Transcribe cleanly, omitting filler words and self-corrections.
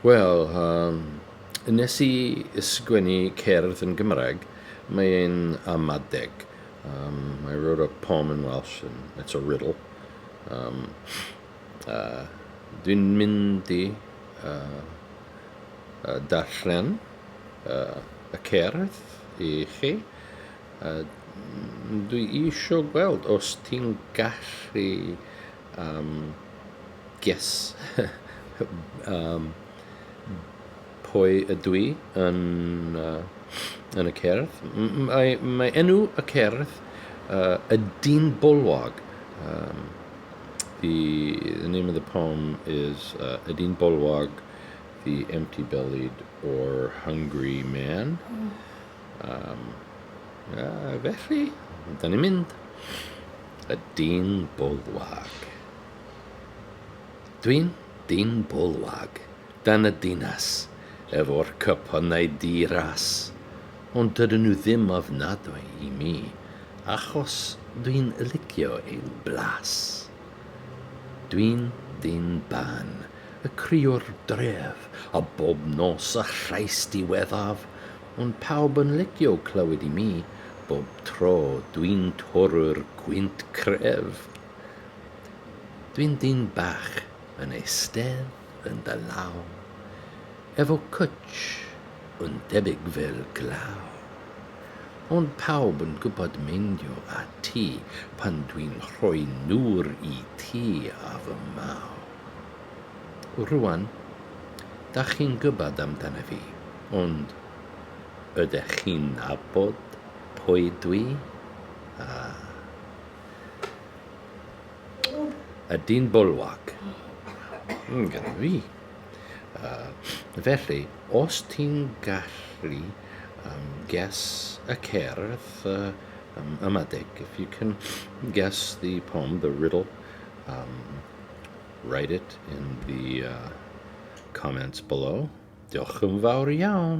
Wel, nes I sgwennu cerdd yn Gymraeg. Mae'n Amadeg. I wrote a poem in Welsh, and it's a riddle. Dwi'n mynd I darllen y cerdd I chi. Dwi eisiau gweld os ti'n gallu guess pwy ydw I yn y cerdd. Mae enw y cerdd y Dyn Bolwag. The name of the poem is Dyn Bolwag, the empty-bellied or hungry man. Felly, da ni'n mynd. Y Dyn Bolwag. Dwi'n Dyn Bolwag, dan y dinas, efo'r copynnau diras. Ond dydyn nhw ddim ofnadwy I mi, achos dwi'n licio ein blas. Dwi'n dyn ban, y criwr dref, a bob nos a llais diweddaf, ond pawb yn licio clywyd I mi, bob tro dwi'n torri'r gwynt cref. Dwi'n dyn bach yn eistedd yn dy law, efo cwtch yn debyg fel glaw. Ond pawb yn gwybod meindio a ti pan dwi'n rhoi nŵr I ti a fy maw. Rwan, da chi'n gwybod amdano fi, ond ydych chi'n nabod pwy dwi? Y Dyn Bolwag. Gyda fi. Felly, os ti'n gallu guess y cerdd Amadeg, if you can guess the poem, the riddle, write it in the comments below. Diolch yn fawr iawn.